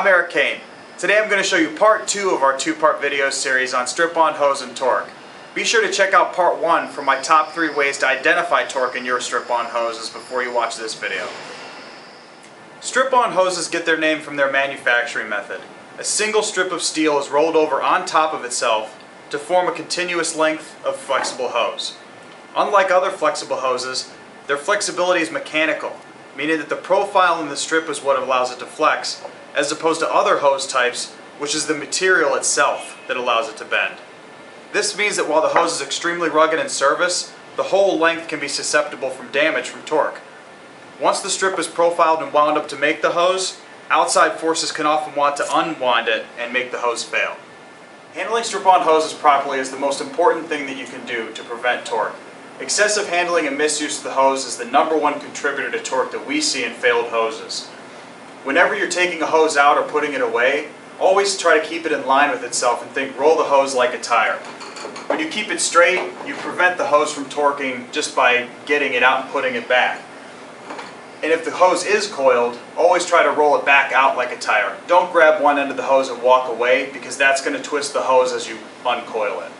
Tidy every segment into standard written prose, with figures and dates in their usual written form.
I'm Eric Kane. Today I'm going to show you part 2 of our 2-part video series on Stripwound hose and torque. Be sure to check out part 1 for my top 3 ways to identify torque in your Stripwound hoses before you watch this video. Stripwound hoses get their name from their manufacturing method. A single strip of steel is rolled over on top of itself to form a continuous length of flexible hose. Unlike other flexible hoses, their flexibility is mechanical, meaning that the profile in the strip is what allows it to flex, as opposed to other hose types, which is the material itself that allows it to bend. This means that while the hose is extremely rugged in service, the whole length can be susceptible from damage from torque. Once the strip is profiled and wound up to make the hose, outside forces can often want to unwind it and make the hose fail. Handling strip-on hoses properly is the most important thing that you can do to prevent torque. Excessive handling and misuse of the hose is the #1 contributor to torque that we see in failed hoses. Whenever you're taking a hose out or putting it away, always try to keep it in line with itself and think roll the hose like a tire. When you keep it straight, you prevent the hose from torquing just by getting it out and putting it back. And if the hose is coiled, always try to roll it back out like a tire. Don't grab one end of the hose and walk away, because that's going to twist the hose as you uncoil it.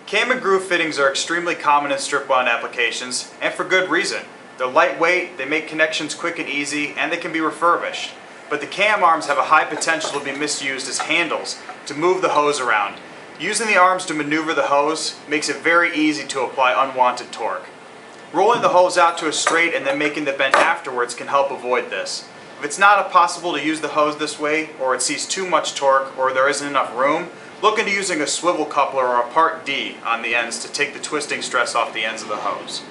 Cam and groove fittings are extremely common in strip-wound applications, and for good reason. They're lightweight, they make connections quick and easy, and they can be refurbished. But the cam arms have a high potential to be misused as handles to move the hose around. Using the arms to maneuver the hose makes it very easy to apply unwanted torque. Rolling the hose out to a straight and then making the bend afterwards can help avoid this. If it's not possible to use the hose this way, or it sees too much torque, or there isn't enough room, look into using a swivel coupler or a part D on the ends to take the twisting stress off the ends of the hose.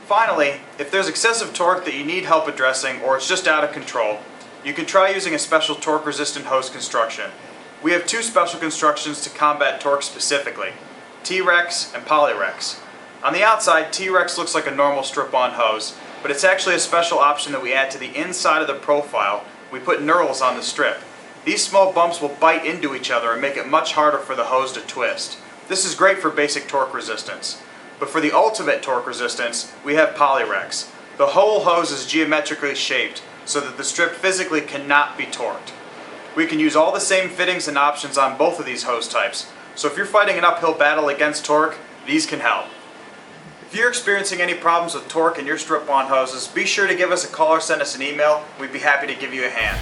Finally, if there's excessive torque that you need help addressing, or it's just out of control, you can try using a special torque-resistant hose construction. We have 2 special constructions to combat torque specifically: T-Rex and Poly-Rex. On the outside, T-Rex looks like a normal strip-on hose, but it's actually a special option that we add to the inside of the profile. We put knurls on the strip. These small bumps will bite into each other and make it much harder for the hose to twist. This is great for basic torque resistance. But for the ultimate torque resistance, we have Poly-Rex. The whole hose is geometrically shaped so that the strip physically cannot be torqued. We can use all the same fittings and options on both of these hose types, so if you're fighting an uphill battle against torque, these can help. If you're experiencing any problems with torque in your strip-on hoses, be sure to give us a call or send us an email. We'd be happy to give you a hand.